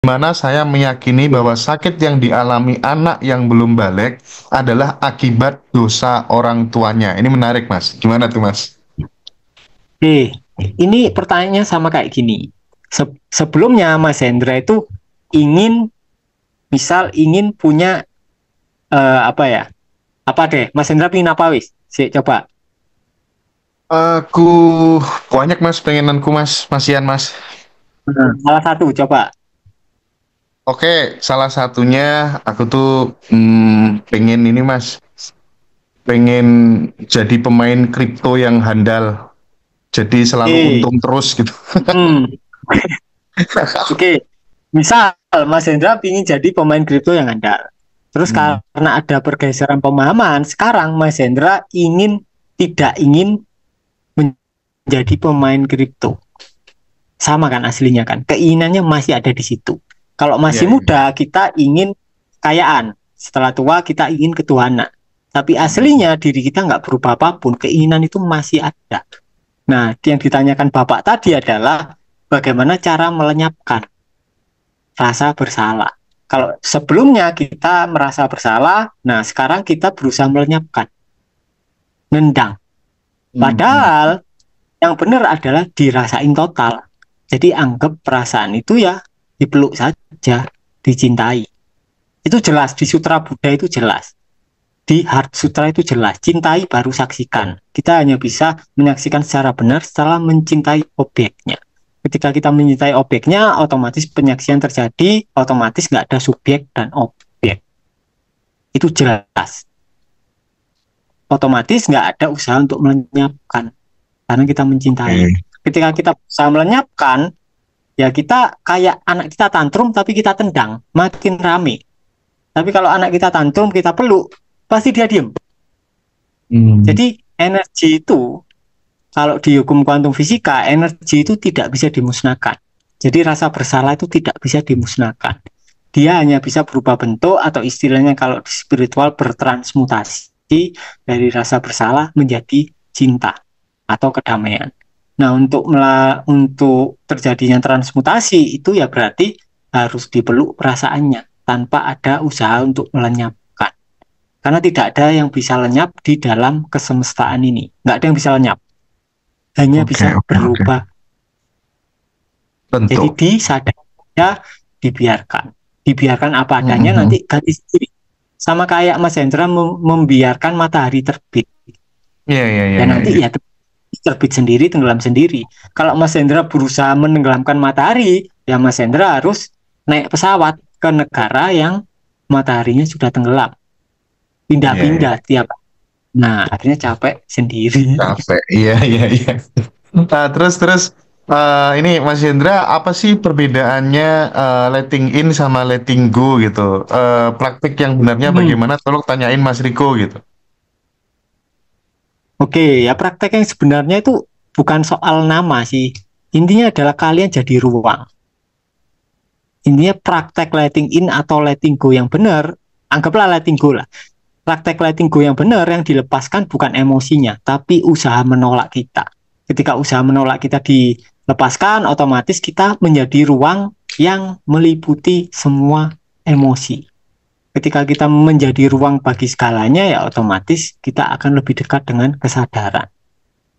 Mana saya meyakini bahwa sakit yang dialami anak yang belum balik adalah akibat dosa orang tuanya. Ini menarik, Mas. Gimana tuh, Mas? Oke, ini pertanyaannya sama kayak gini. Sebelumnya Mas Hendra itu ingin, misal ingin punya apa ya? Apa deh? Mas Hendra ingin apa wis? Coba. Aku banyak, Mas, pengenanku, Mas. Masihan, Mas. Salah satu, coba. Oke, salah satunya aku tuh pengen ini, Mas. Pengen jadi pemain kripto yang handal. Jadi selalu Oke. untung terus gitu. Hmm. Oke. Misal Mas Hendra ingin jadi pemain kripto yang andal. Terus Hmm. karena ada pergeseran pemahaman, sekarang Mas Hendra tidak ingin menjadi pemain kripto. Sama kan aslinya kan. Keinginannya masih ada di situ. Kalau Iya, masih iya. muda kita ingin kekayaan. Setelah tua kita ingin ketuhanan. Tapi Hmm. aslinya diri kita nggak berubah apapun. Keinginan itu masih ada. Nah, yang ditanyakan Bapak tadi adalah bagaimana cara melenyapkan rasa bersalah. Kalau sebelumnya kita merasa bersalah, nah sekarang kita berusaha melenyapkan, nendang. Hmm. Padahal yang benar adalah dirasain total. Jadi anggap perasaan itu ya dipeluk saja, dicintai. Itu jelas di Sutra Buddha itu jelas. Di Heart Sutra itu jelas. Cintai baru saksikan. Kita hanya bisa menyaksikan secara benar setelah mencintai objeknya. Ketika kita mencintai objeknya, otomatis penyaksian terjadi, otomatis nggak ada subjek dan objek. Itu jelas. Otomatis nggak ada usaha untuk melenyapkan karena kita mencintai. Oke. Ketika kita berusaha melenyapkan, ya kita kayak anak kita tantrum tapi kita tendang, makin rame. Tapi kalau anak kita tantrum, kita peluk, pasti dia diem. Hmm. Jadi energi itu, kalau di hukum kuantum fisika, energi itu tidak bisa dimusnahkan. Jadi rasa bersalah itu tidak bisa dimusnahkan. Dia hanya bisa berubah bentuk atau istilahnya kalau di spiritual bertransmutasi dari rasa bersalah menjadi cinta atau kedamaian. Nah, untuk terjadinya transmutasi itu ya berarti harus dipeluk perasaannya tanpa ada usaha untuk melenyapkan. Karena tidak ada yang bisa lenyap di dalam kesemestaan ini. Nggak ada yang bisa lenyap. Hanya Oke, bisa oke, oke. berubah. Jadi Bentuk. disadari, dibiarkan. Dibiarkan apa adanya Mhm. nanti ganti sendiri. Sama kayak Mas Hendra membiarkan matahari terbit. Iya, iya, iya, Ya iya, nanti iya. ya terbit sendiri, tenggelam sendiri. Kalau Mas Hendra berusaha menenggelamkan matahari, ya Mas Hendra harus naik pesawat ke negara yang mataharinya sudah tenggelam. Iya, iya. Pindah-pindah tiap. Nah, akhirnya capek sendiri. Capek. Iya, iya, iya. Nah, terus terus ini Mas Hendra, apa sih perbedaannya letting in sama letting go gitu? Praktik yang benarnya Hmm. bagaimana? Tolong tanyain Mas Riko gitu. Oke, ya praktek yang sebenarnya itu bukan soal nama sih. Intinya adalah kalian jadi ruang. Intinya praktek letting in atau letting go yang benar, anggaplah letting go lah. Praktek letting go yang benar yang dilepaskan bukan emosinya, tapi usaha menolak kita. Ketika usaha menolak kita dilepaskan, otomatis kita menjadi ruang yang meliputi semua emosi. Ketika kita menjadi ruang bagi segalanya, ya otomatis kita akan lebih dekat dengan kesadaran.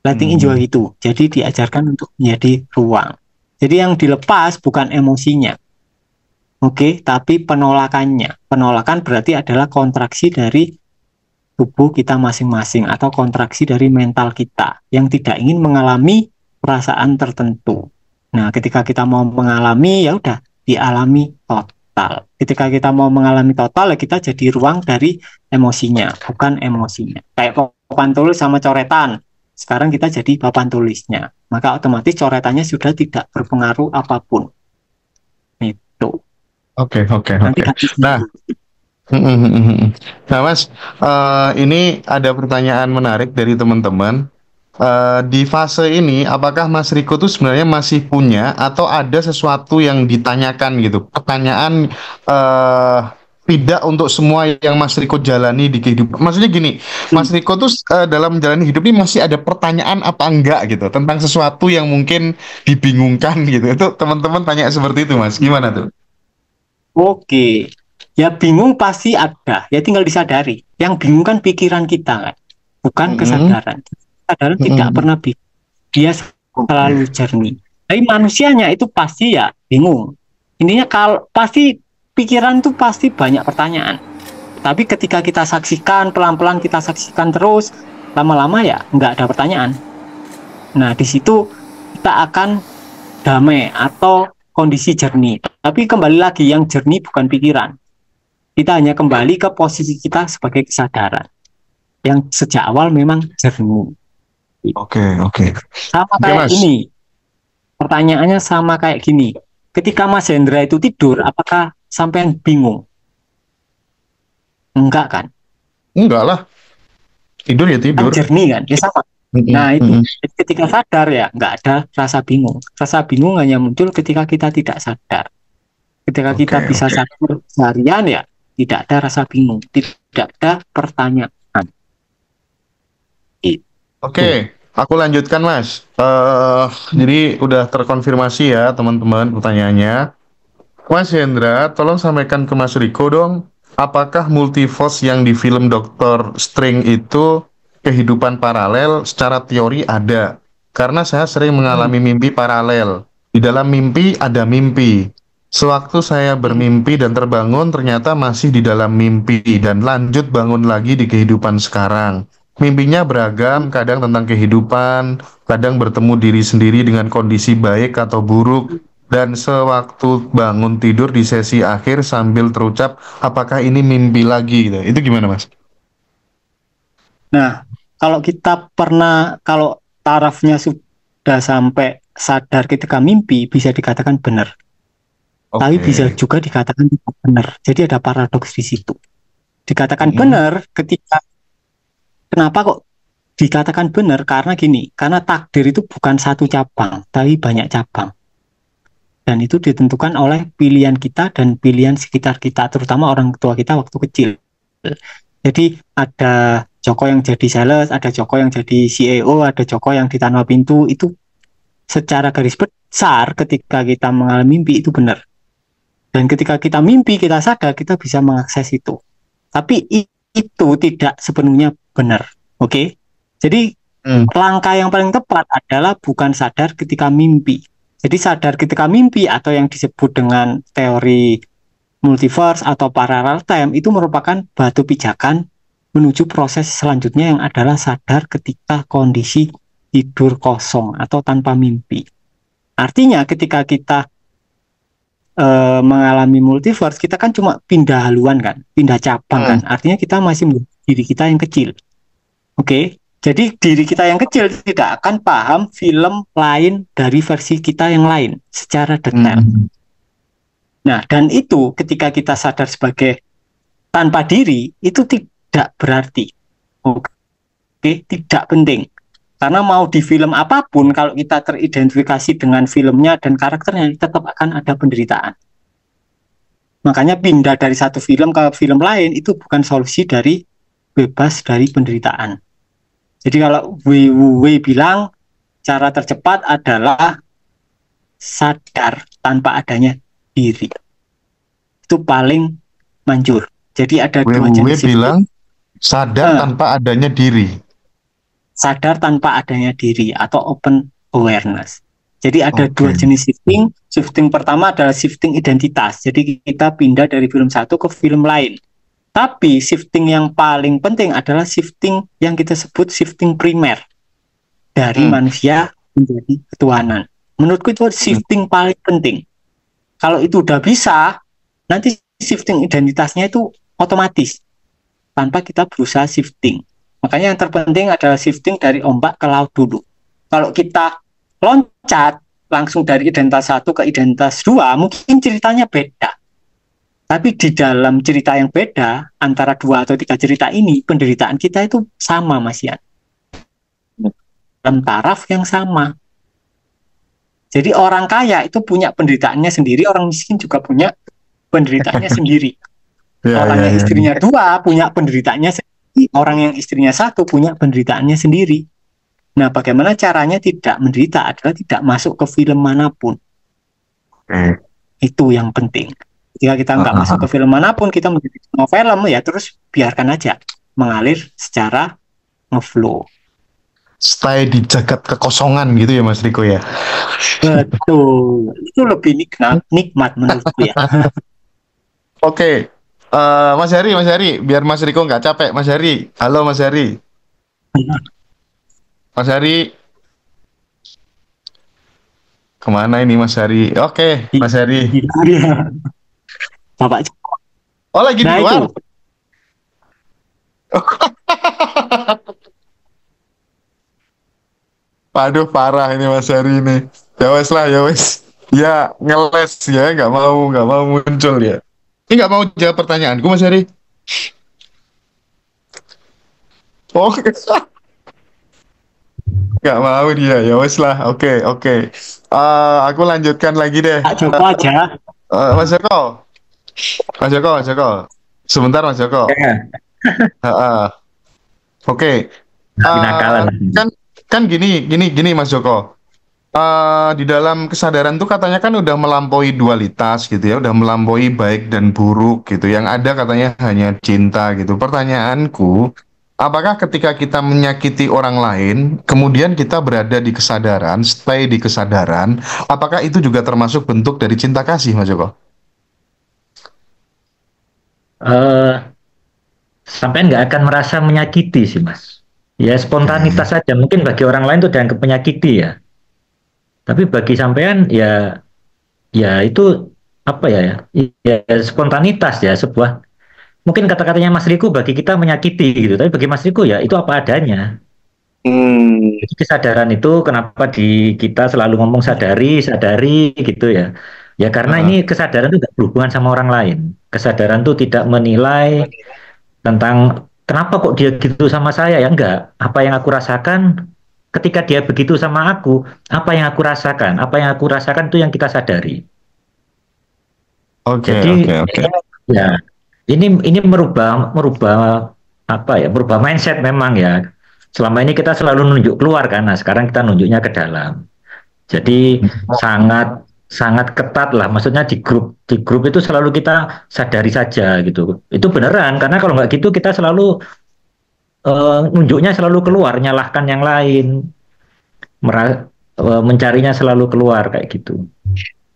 Letting in juga Hmm. gitu. Jadi diajarkan untuk menjadi ruang. Jadi yang dilepas bukan emosinya. Oke, tapi penolakannya. Penolakan berarti adalah kontraksi dari tubuh kita masing-masing atau kontraksi dari mental kita yang tidak ingin mengalami perasaan tertentu. Nah, ketika kita mau mengalami, ya udah dialami total. Ketika kita mau mengalami total, ya kita jadi ruang dari emosinya, bukan emosinya. Kayak papan tulis sama coretan. Sekarang kita jadi papan tulisnya. Maka otomatis coretannya sudah tidak berpengaruh apapun. Itu. Oke, oke, Nanti oke. ganti Nah, sendiri. nah Mas, ini ada pertanyaan menarik dari teman-teman. Di fase ini, apakah Mas Riko tuh sebenarnya masih punya atau ada sesuatu yang ditanyakan gitu? Pertanyaan eh tidak untuk semua yang Mas Riko jalani di kehidupan. Maksudnya gini, Hmm. Mas Riko tuh dalam menjalani hidup ini masih ada pertanyaan apa enggak gitu tentang sesuatu yang mungkin dibingungkan gitu. Itu teman-teman tanya seperti itu, Mas. Gimana tuh? Oke, ya bingung pasti ada, ya tinggal disadari. Yang bingung kan pikiran kita kan, bukan Mm-mm. kesadaran. Kesadaran tidak Mm-mm. pernah bingung, dia Oke. selalu jernih. Tapi manusianya itu pasti ya bingung. Intinya kalau pasti pikiran itu pasti banyak pertanyaan. Tapi ketika kita saksikan, pelan-pelan kita saksikan terus, lama-lama ya nggak ada pertanyaan. Nah, di situ kita akan damai atau kondisi jernih. Tapi kembali lagi, yang jernih bukan pikiran. Kita hanya kembali ke posisi kita sebagai kesadaran. Yang sejak awal memang jernih. Oke, oke. Sama Oke, kayak Mas. ini, pertanyaannya sama kayak gini. Ketika Mas Hendra itu tidur, apakah sampai bingung? Enggak kan? Enggak lah, tidur ya Kan tidur. jernih kan? Ya sama. Mm-mm. Nah itu, Mm-mm. ketika sadar ya nggak ada rasa bingung. Rasa bingung hanya muncul ketika kita tidak sadar. Ketika kita Oke, bisa oke. sadar seharian ya tidak ada rasa bingung, tidak ada pertanyaan. Oke, Itu. aku lanjutkan, Mas. Jadi udah terkonfirmasi ya, teman-teman, pertanyaannya. Mas Hendra, tolong sampaikan ke Mas Riko dong, apakah multiverse yang di film Doctor Strange itu kehidupan paralel secara teori ada? Karena saya sering Hmm. mengalami mimpi paralel. Di dalam mimpi ada mimpi. Sewaktu saya Hmm. bermimpi dan terbangun, ternyata masih di dalam mimpi dan lanjut bangun lagi di kehidupan sekarang. Mimpinya beragam, kadang tentang kehidupan, kadang bertemu diri sendiri dengan kondisi baik atau buruk, dan sewaktu bangun tidur di sesi akhir sambil terucap, apakah ini mimpi lagi gitu. Itu gimana, Mas? Nah, kalau kita pernah, kalau tarafnya sudah sampai sadar ketika mimpi, bisa dikatakan benar. Tapi bisa Oke. juga dikatakan tidak benar. Jadi ada paradoks di situ. Dikatakan Mm-mm. benar ketika, kenapa kok dikatakan benar? Karena gini, karena takdir itu bukan satu cabang, tapi banyak cabang. Dan itu ditentukan oleh pilihan kita dan pilihan sekitar kita, terutama orang tua kita waktu kecil. Jadi ada Joko yang jadi sales, ada Joko yang jadi CEO, ada Joko yang di tanpa pintu, itu secara garis besar ketika kita mengalami mimpi itu benar. Dan ketika kita mimpi, kita sadar, kita bisa mengakses itu. Tapi itu tidak sepenuhnya benar. Oke? Jadi Mm. langkah yang paling tepat adalah bukan sadar ketika mimpi. Jadi sadar ketika mimpi atau yang disebut dengan teori multiverse atau parallel time itu merupakan batu pijakan menuju proses selanjutnya yang adalah sadar ketika kondisi tidur kosong atau tanpa mimpi. Artinya ketika kita mengalami multiverse, kita kan cuma pindah haluan kan, pindah cabang kan. Mm. Artinya kita masih menjadi diri kita yang kecil. Oke, jadi diri kita yang kecil tidak akan paham film lain dari versi kita yang lain secara detail. Mm. Nah, dan itu ketika kita sadar sebagai tanpa diri, itu tidak berarti. Oke, tidak penting. Karena mau di film apapun, kalau kita teridentifikasi dengan filmnya dan karakternya, tetap akan ada penderitaan. Makanya pindah dari satu film ke film lain, itu bukan solusi dari bebas dari penderitaan. Jadi kalau Wei bilang, cara tercepat adalah sadar tanpa adanya diri. Itu paling manjur. Jadi ada dua WWW jenis shifting. bilang sadar Eh, tanpa adanya diri. sadar tanpa adanya diri atau open awareness. Jadi ada dua Oke. jenis shifting. Shifting pertama adalah shifting identitas. Jadi kita pindah dari film satu ke film lain. Tapi shifting yang paling penting adalah shifting yang kita sebut shifting primer. Dari Mm. manusia menjadi ketuhanan. Menurutku itu Mm. shifting paling penting. Kalau itu udah bisa, nanti shifting identitasnya itu otomatis. Tanpa kita berusaha shifting. Makanya yang terpenting adalah shifting dari ombak ke laut dulu. Kalau kita loncat langsung dari identitas satu ke identitas dua, mungkin ceritanya beda. Tapi di dalam cerita yang beda, antara dua atau tiga cerita ini, penderitaan kita itu sama, Mas Yan. Dalam taraf yang sama. Jadi orang kaya itu punya penderitaannya sendiri, orang miskin juga punya penderitaannya sendiri. Ya, Orang ya, yang ya. istrinya dua punya penderitaannya sendiri, orang yang istrinya satu punya penderitaannya sendiri. Nah, bagaimana caranya tidak menderita adalah tidak masuk ke film manapun. Oke. Itu yang penting. Ketika kita nggak masuk ke film manapun, kita menjadi semua film ya terus biarkan aja mengalir secara ngeflow. Stay di jagat kekosongan gitu ya Mas Riko ya. Betul, itu lebih nikmat menurutku ya. Oke. Mas Heri, biar Mas Riko nggak capek, Mas Heri. Halo Mas Heri. Mas Heri, kemana ini Mas Heri? Oke, Mas Heri. Iya. Bapak. Oh, lagi di Nah luar. itu. Aduh, parah ini Mas Heri ini. Ya wes lah, ya wes. Ya ngeles ya, nggak mau muncul ya. Ini nggak mau jawab pertanyaanku Mas Heri. Oh, nggak mau dia. Ya wes lah. Oke, oke. Aku lanjutkan lagi deh. Pak Joko aja. Mas Joko, Mas Joko, Mas Joko. Sebentar Mas Joko. Ya, Oke. nakalan. Kan kan gini Mas Joko. Di dalam kesadaran tuh katanya kan udah melampaui dualitas gitu ya, udah melampaui baik dan buruk gitu. Yang ada katanya hanya cinta gitu. Pertanyaanku, apakah ketika kita menyakiti orang lain, kemudian kita berada di kesadaran, stay di kesadaran, apakah itu juga termasuk bentuk dari cinta kasih, Mas Joko? Eh, Sampai nggak akan merasa menyakiti sih, Mas. Ya spontanitas saja. Mungkin bagi orang lain itu dianggap menyakiti ya. Tapi bagi sampean ya, ya itu apa ya? Ya spontanitas ya, sebuah. Mungkin kata-katanya Mas Riko bagi kita menyakiti gitu. Tapi bagi Mas Riko ya itu apa adanya. Jadi kesadaran itu kenapa di kita selalu ngomong sadari, sadari gitu ya. Ya karena Heeh. ini kesadaran itu nggak berhubungan sama orang lain. Kesadaran itu tidak menilai tentang kenapa kok dia gitu sama saya ya enggak. Apa yang aku rasakan ketika dia begitu sama aku, apa yang aku rasakan, apa yang aku rasakan itu yang kita sadari. Oke, Jadi oke, oke. ya ini merubah merubah apa ya, merubah mindset memang ya. Selama ini kita selalu nunjuk keluar kan, nah sekarang kita nunjuknya ke dalam. Jadi sangat sangat ketat lah, maksudnya di grup itu selalu kita sadari saja gitu. Itu beneran karena kalau nggak gitu kita selalu nunjuknya selalu keluar, nyalahkan yang lain, mencarinya selalu keluar kayak gitu.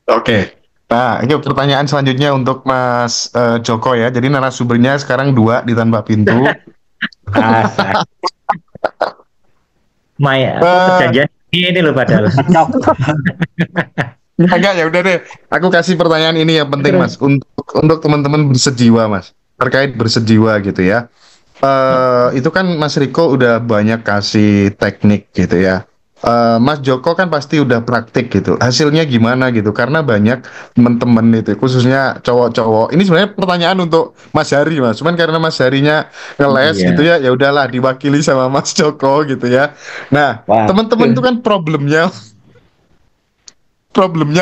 Oke. Nah, ini pertanyaan selanjutnya untuk Mas Joko ya. Jadi narasumbernya sekarang dua di tanpa pintu. Asa, apa Eh, perjanjian ini loh padahal. enggak, ya udah deh. Aku kasih pertanyaan ini yang penting Terus, Mas, untuk teman-teman bersejiwa Mas, terkait bersejiwa gitu ya. Itu kan Mas Riko udah banyak kasih teknik gitu ya. Mas Joko kan pasti udah praktik gitu. Hasilnya gimana gitu? Karena banyak teman-teman itu, khususnya cowok-cowok. Ini sebenarnya pertanyaan untuk Mas Hari, Mas. Cuman karena Mas Harinya ngeles gitu iya. ya, ya udahlah diwakili sama Mas Joko gitu ya. Nah, Wah, teman-teman itu kan problemnya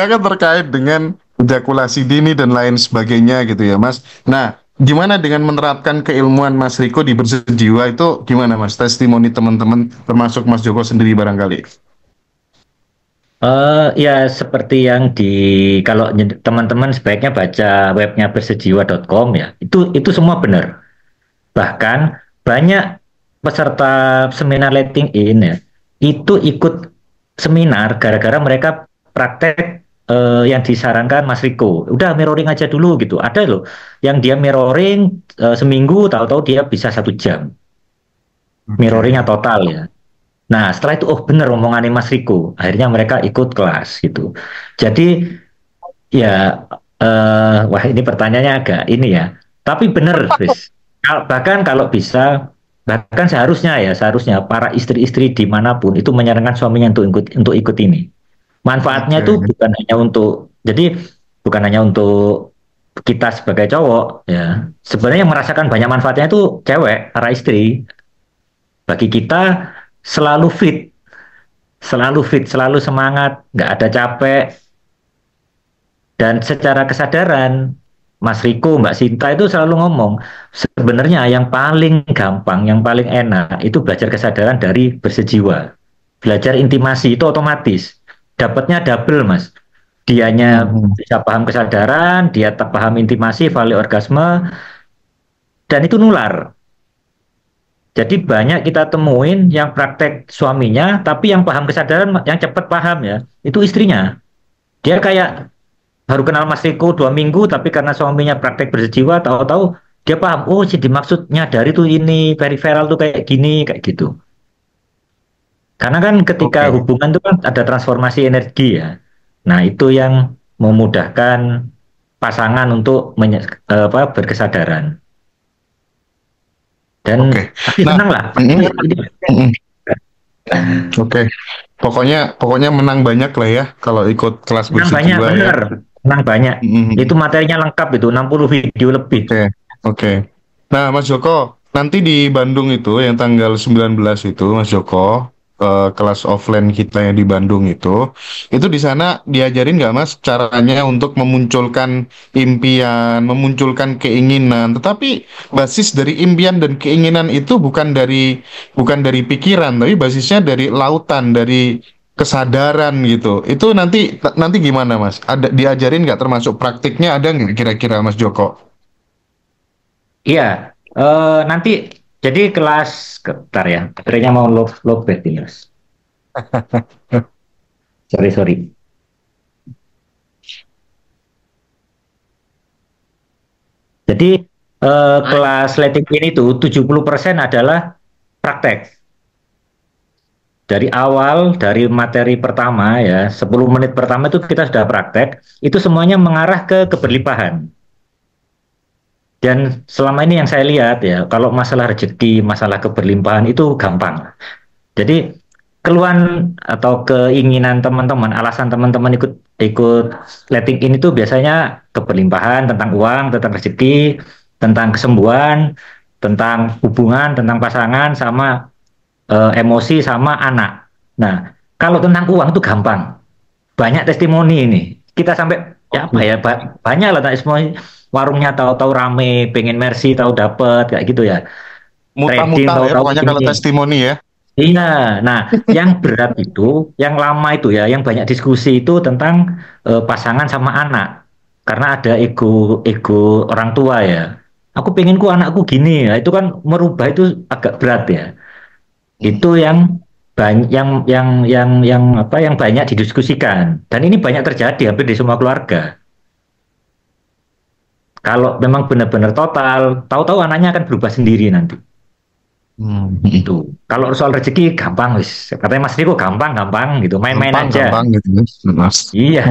kan terkait dengan ejakulasi dini dan lain sebagainya gitu ya Mas. Nah, gimana dengan menerapkan keilmuan Mas Riko di bersejiwa itu gimana Mas? Testimoni teman-teman termasuk Mas Joko sendiri barangkali. Ya seperti yang kalau teman-teman sebaiknya baca webnya bersejiwa.com ya. Itu semua benar. Bahkan banyak peserta seminar letting in ya, itu ikut seminar gara-gara mereka praktek yang disarankan Mas Riko. Udah mirroring aja dulu gitu. Ada loh yang dia mirroring seminggu, tahu-tahu dia bisa 1 jam mirroringnya Oke. total ya. Nah, setelah itu, oh bener omongannya Mas Riko. Akhirnya mereka ikut kelas gitu. Jadi, ya, wah ini pertanyaannya agak ini ya. Tapi bener, Chris. Bahkan kalau bisa, bahkan seharusnya para istri-istri dimanapun itu menyarankan suaminya untuk ikut ini. Manfaatnya itu Oke. bukan hanya untuk kita sebagai cowok, ya. Sebenarnya yang merasakan banyak manfaatnya itu cewek, para istri. Bagi kita selalu fit, selalu semangat, nggak ada capek, dan secara kesadaran, Mas Riko, Mbak Sinta itu selalu ngomong, sebenarnya yang paling gampang, yang paling enak itu belajar kesadaran dari bersejiwa. Belajar intimasi itu otomatis, dapatnya double, Mas. dianya Hmm. bisa paham kesadaran, dia tak paham intimasi, vali orgasme, dan itu nular. Jadi banyak kita temuin yang praktek suaminya, tapi yang paham kesadaran, yang cepat paham ya, itu istrinya. Dia kayak baru kenal Mas Riko 2 minggu, tapi karena suaminya praktek berjiwa, tahu-tahu dia paham, oh jadi maksudnya dari tuh ini, periferal tuh kayak gini, kayak gitu. Karena kan ketika Oke. hubungan itu kan ada transformasi energi ya. Nah itu yang memudahkan pasangan untuk berkesadaran. Dan Oke. pasti Nah, senang lah. mm, Ini mm, oke. Pokoknya pokoknya menang banyak lah ya kalau ikut kelas senang banyak, bersejiwa ya. bener. Senang banyak. Itu Mm, materinya lengkap itu, 60 video lebih. Oke. Oke. Nah, Mas Joko, nanti di Bandung itu yang tanggal 19 itu, Mas Joko, kelas offline kita yang di Bandung itu di sana diajarin nggak Mas caranya untuk memunculkan impian, memunculkan keinginan, tetapi basis dari impian dan keinginan itu bukan dari pikiran, tapi basisnya dari lautan, dari kesadaran gitu. Itu nanti nanti gimana Mas? Ada diajarin nggak termasuk praktiknya ada nggak kira-kira Mas Joko? Iya, nanti jadi kelas, bentar ya, baterainya mau low bat ini, Mas. Sorry, sorry. Jadi kelas letting ini tuh 70% adalah praktek. Dari awal, dari materi pertama ya, 10 menit pertama itu kita sudah praktek, itu semuanya mengarah ke keberlimpahan. Dan selama ini yang saya lihat ya, kalau masalah rezeki, masalah keberlimpahan itu gampang. Jadi keluhan atau keinginan teman-teman, alasan teman-teman ikut ikut letting in itu biasanya keberlimpahan tentang uang, tentang rezeki, tentang kesembuhan, tentang hubungan, tentang pasangan, sama emosi, sama anak. Nah, kalau tentang uang itu gampang, banyak testimoni ini. Kita sampai ya apa ya, banyak lah testimoni, warungnya tahu-tahu rame, pengen mercy tahu dapet kayak gitu ya. Trading Mutar-mutar ya tahu-tahu pokoknya kalau ini. testimoni ya. Iya, nah yang berat itu, yang lama itu ya, yang banyak diskusi itu tentang pasangan sama anak, karena ada ego orang tua ya. Aku pengenku anakku gini ya, itu kan merubah itu agak berat ya. Hmm. Itu yang banyak, yang apa, yang banyak didiskusikan. Dan ini banyak terjadi hampir di semua keluarga. Kalau memang benar-benar total, tahu-tahu anaknya akan berubah sendiri nanti. Hmm. Itu. Kalau soal rezeki gampang wis. Katanya Mas Riko gampang-gampang gitu, main-main Gampang, aja. gampang gitu, Mas. Iya.